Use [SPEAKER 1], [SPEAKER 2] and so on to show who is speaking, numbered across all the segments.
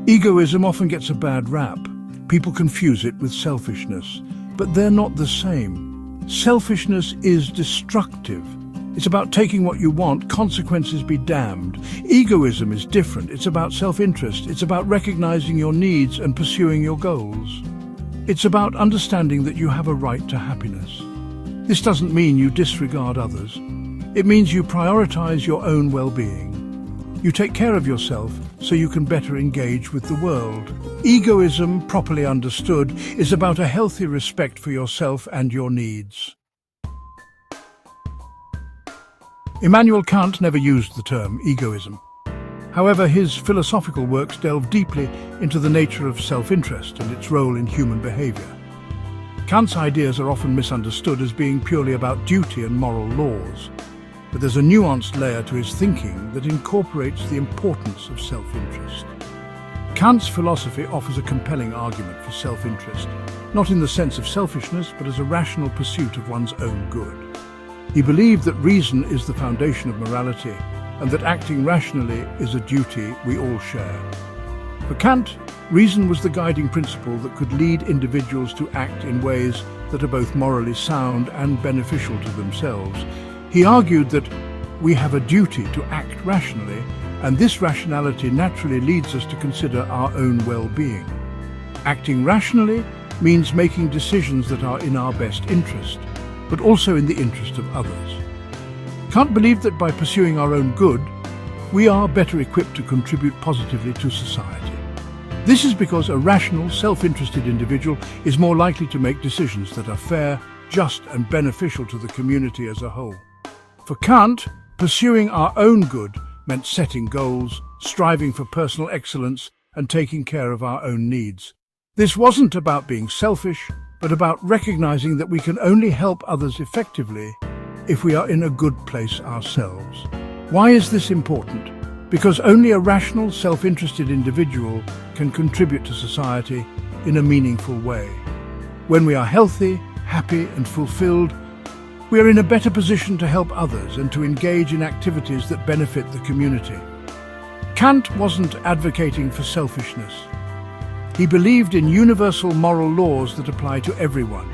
[SPEAKER 1] Egoism often gets a bad rap. People confuse it with selfishness, but they're not the same. Selfishness is destructive. It's about taking what you want, consequences be damned. Egoism is different. It's about self-interest. It's about recognizing your needs and pursuing your goals. It's about understanding that you have a right to happiness. This doesn't mean you disregard others. It means you prioritize your own well-being. You take care of yourself so you can better engage with the world. Egoism, properly understood, is about a healthy respect for yourself and your needs. Immanuel Kant never used the term egoism. However, his philosophical works delve deeply into the nature of self-interest and its role in human behavior. Kant's ideas are often misunderstood as being purely about duty and moral laws, but there's a nuanced layer to his thinking that incorporates the importance of self-interest. Kant's philosophy offers a compelling argument for self-interest, not in the sense of selfishness, but as a rational pursuit of one's own good. He believed that reason is the foundation of morality, and that acting rationally is a duty we all share. For Kant, reason was the guiding principle that could lead individuals to act in ways that are both morally sound and beneficial to themselves. He argued that we have a duty to act rationally, and this rationality naturally leads us to consider our own well-being. Acting rationally means making decisions that are in our best interest, but also in the interest of others. Kant believed that by pursuing our own good, we are better equipped to contribute positively to society. This is because a rational, self-interested individual is more likely to make decisions that are fair, just, and beneficial to the community as a whole. For Kant, pursuing our own good meant setting goals, striving for personal excellence, and taking care of our own needs. This wasn't about being selfish, but about recognizing that we can only help others effectively if we are in a good place ourselves. Why is this important? Because only a rational, self-interested individual can contribute to society in a meaningful way. When we are healthy, happy, and fulfilled, we are in a better position to help others and to engage in activities that benefit the community. Kant wasn't advocating for selfishness. He believed in universal moral laws that apply to everyone,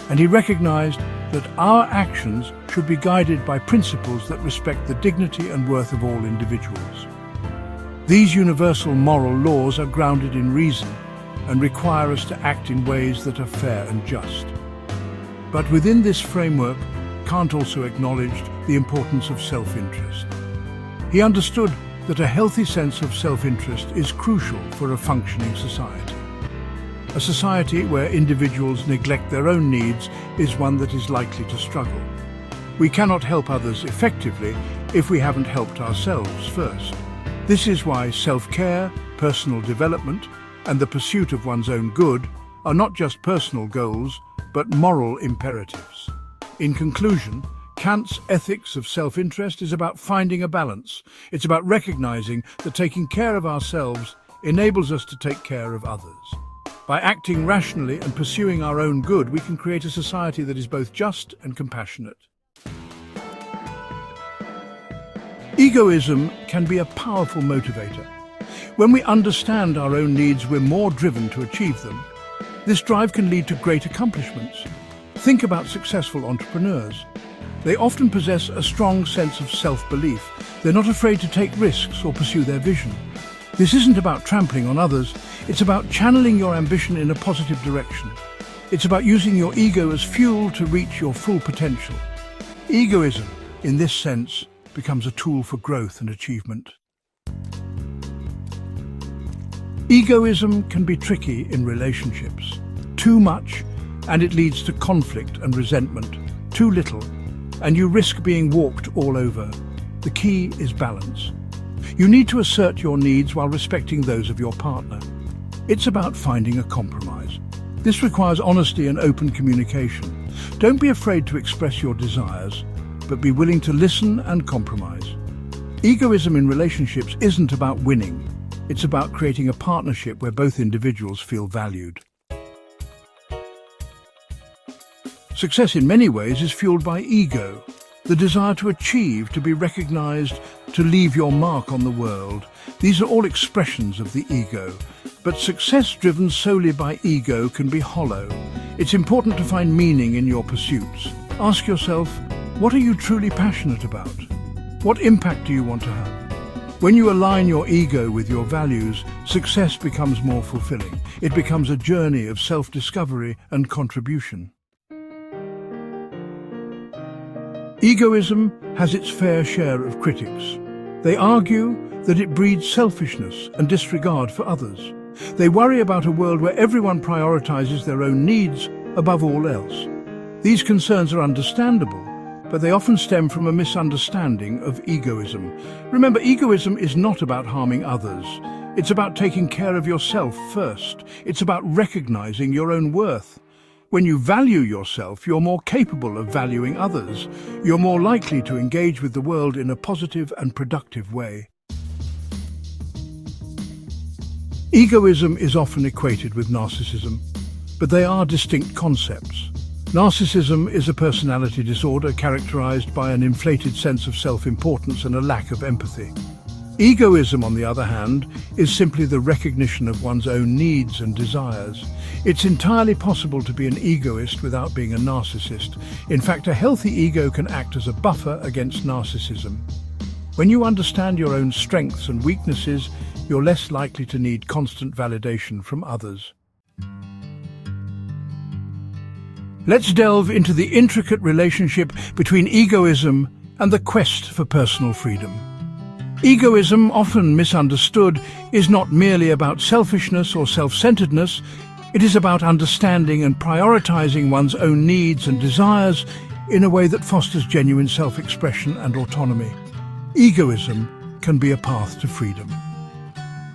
[SPEAKER 1] and he recognized that our actions should be guided by principles that respect the dignity and worth of all individuals. These universal moral laws are grounded in reason and require us to act in ways that are fair and just. But within this framework, Kant also acknowledged the importance of self-interest. He understood that a healthy sense of self-interest is crucial for a functioning society. A society where individuals neglect their own needs is one that is likely to struggle. We cannot help others effectively if we haven't helped ourselves first. This is why self-care, personal development, and the pursuit of one's own good are not just personal goals, but moral imperatives. In conclusion, Kant's ethics of self-interest is about finding a balance. It's about recognizing that taking care of ourselves enables us to take care of others. By acting rationally and pursuing our own good, we can create a society that is both just and compassionate. Egoism can be a powerful motivator. When we understand our own needs, we're more driven to achieve them. This drive can lead to great accomplishments. Think about successful entrepreneurs. They often possess a strong sense of self-belief. They're not afraid to take risks or pursue their vision. This isn't about trampling on others. It's about channeling your ambition in a positive direction. It's about using your ego as fuel to reach your full potential. Egoism, in this sense, becomes a tool for growth and achievement. Egoism can be tricky in relationships. Too much, and it leads to conflict and resentment. Too little, and you risk being walked all over. The key is balance. You need to assert your needs while respecting those of your partner. It's about finding a compromise. This requires honesty and open communication. Don't be afraid to express your desires, but be willing to listen and compromise. Egoism in relationships isn't about winning. It's about creating a partnership where both individuals feel valued. Success in many ways is fueled by ego, the desire to achieve, to be recognized, to leave your mark on the world. These are all expressions of the ego. But success driven solely by ego can be hollow. It's important to find meaning in your pursuits. Ask yourself, what are you truly passionate about? What impact do you want to have? When you align your ego with your values, success becomes more fulfilling. It becomes a journey of self-discovery and contribution. Egoism has its fair share of critics. They argue that it breeds selfishness and disregard for others. They worry about a world where everyone prioritizes their own needs above all else. These concerns are understandable, but they often stem from a misunderstanding of egoism. Remember, egoism is not about harming others. It's about taking care of yourself first. It's about recognizing your own worth. When you value yourself, you're more capable of valuing others. You're more likely to engage with the world in a positive and productive way. Egoism is often equated with narcissism, but they are distinct concepts. Narcissism is a personality disorder characterized by an inflated sense of self-importance and a lack of empathy. Egoism, on the other hand, is simply the recognition of one's own needs and desires. It's entirely possible to be an egoist without being a narcissist. In fact, a healthy ego can act as a buffer against narcissism. When you understand your own strengths and weaknesses, you're less likely to need constant validation from others. Let's delve into the intricate relationship between egoism and the quest for personal freedom. Egoism, often misunderstood, is not merely about selfishness or self-centeredness. It is about understanding and prioritizing one's own needs and desires in a way that fosters genuine self-expression and autonomy. Egoism can be a path to freedom.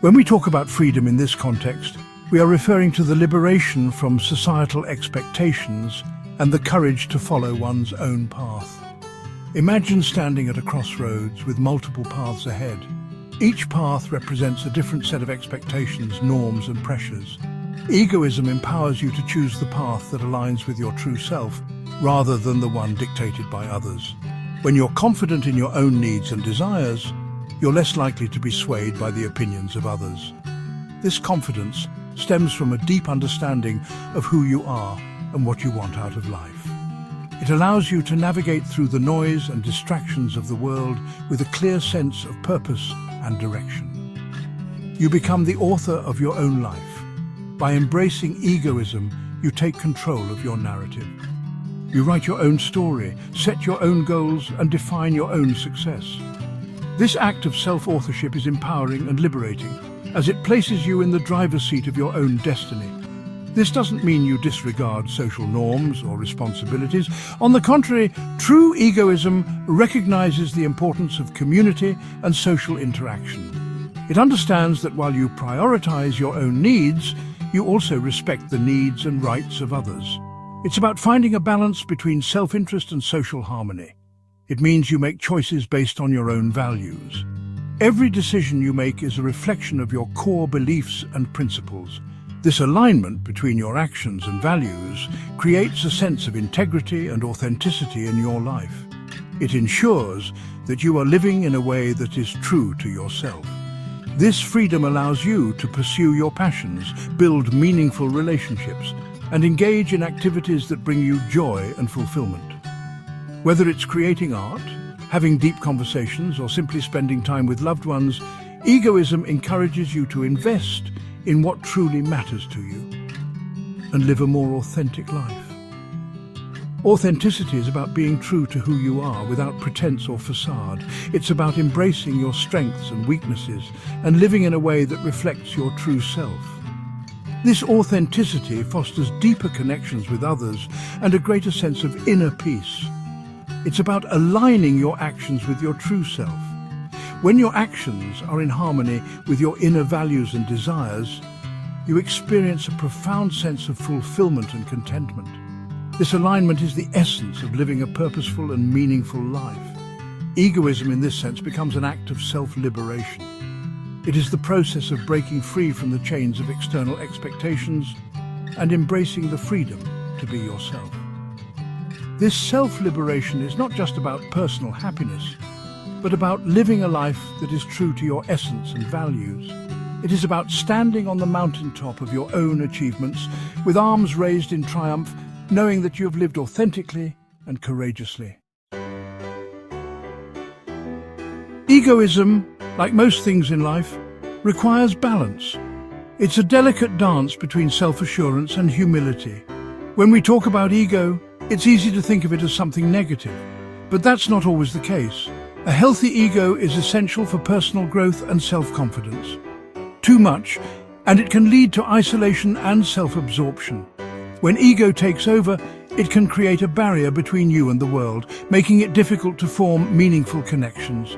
[SPEAKER 1] When we talk about freedom in this context, we are referring to the liberation from societal expectations and the courage to follow one's own path. Imagine standing at a crossroads with multiple paths ahead. Each path represents a different set of expectations, norms, and pressures. Egoism empowers you to choose the path that aligns with your true self, rather than the one dictated by others. When you're confident in your own needs and desires, you're less likely to be swayed by the opinions of others. This confidence stems from a deep understanding of who you are and what you want out of life. It allows you to navigate through the noise and distractions of the world with a clear sense of purpose and direction. You become the author of your own life. By embracing egoism, you take control of your narrative. You write your own story, set your own goals, and define your own success. This act of self-authorship is empowering and liberating, as it places you in the driver's seat of your own destiny. This doesn't mean you disregard social norms or responsibilities. On the contrary, true egoism recognizes the importance of community and social interaction. It understands that while you prioritize your own needs, you also respect the needs and rights of others. It's about finding a balance between self-interest and social harmony. It means you make choices based on your own values. Every decision you make is a reflection of your core beliefs and principles. This alignment between your actions and values creates a sense of integrity and authenticity in your life. It ensures that you are living in a way that is true to yourself. This freedom allows you to pursue your passions, build meaningful relationships, and engage in activities that bring you joy and fulfillment. Whether it's creating art, having deep conversations, or simply spending time with loved ones, egoism encourages you to invest in what truly matters to you and live a more authentic life. Authenticity is about being true to who you are without pretense or facade. It's about embracing your strengths and weaknesses and living in a way that reflects your true self. This authenticity fosters deeper connections with others and a greater sense of inner peace. It's about aligning your actions with your true self. When your actions are in harmony with your inner values and desires, you experience a profound sense of fulfillment and contentment. This alignment is the essence of living a purposeful and meaningful life. Egoism, in this sense, becomes an act of self-liberation. It is the process of breaking free from the chains of external expectations and embracing the freedom to be yourself. This self-liberation is not just about personal happiness. but about living a life that is true to your essence and values. It is about standing on the mountaintop of your own achievements, with arms raised in triumph, knowing that you have lived authentically and courageously. Egoism, like most things in life, requires balance. It's a delicate dance between self-assurance and humility. When we talk about ego, it's easy to think of it as something negative, but that's not always the case. A healthy ego is essential for personal growth and self-confidence. Too much, and it can lead to isolation and self-absorption. When ego takes over, it can create a barrier between you and the world, making it difficult to form meaningful connections.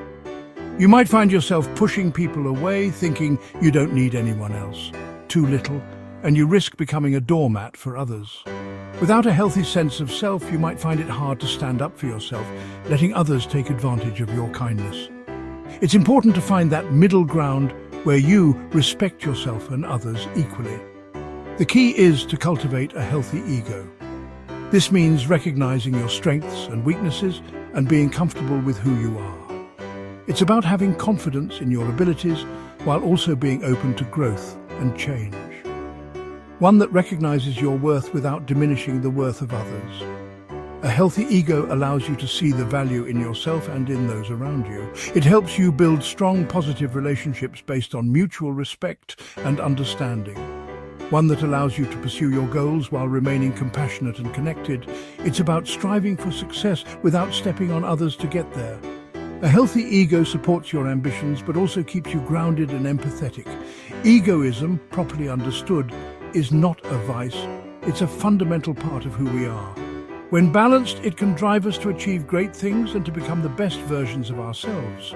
[SPEAKER 1] You might find yourself pushing people away, thinking you don't need anyone else. Too little, and you risk becoming a doormat for others. Without a healthy sense of self, you might find it hard to stand up for yourself, letting others take advantage of your kindness. It's important to find that middle ground where you respect yourself and others equally. The key is to cultivate a healthy ego. This means recognizing your strengths and weaknesses and being comfortable with who you are. It's about having confidence in your abilities while also being open to growth and change. One that recognizes your worth without diminishing the worth of others. A healthy ego allows you to see the value in yourself and in those around you. It helps you build strong, positive relationships based on mutual respect and understanding. One that allows you to pursue your goals while remaining compassionate and connected. It's about striving for success without stepping on others to get there. A healthy ego supports your ambitions but also keeps you grounded and empathetic. Egoism, properly understood, is not a vice. It's a fundamental part of who we are. When balanced, it can drive us to achieve great things and to become the best versions of ourselves.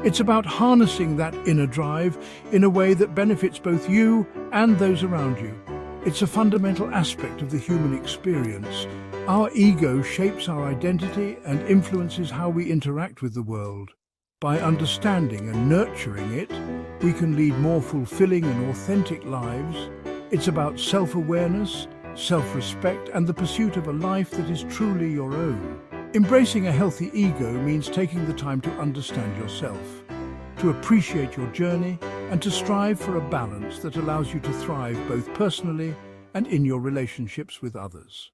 [SPEAKER 1] It's about harnessing that inner drive in a way that benefits both you and those around you. It's a fundamental aspect of the human experience. Our ego shapes our identity and influences how we interact with the world. By understanding and nurturing it, we can lead more fulfilling and authentic lives. It's about self-awareness, self-respect, and the pursuit of a life that is truly your own. Embracing a healthy ego means taking the time to understand yourself, to appreciate your journey, and to strive for a balance that allows you to thrive both personally and in your relationships with others.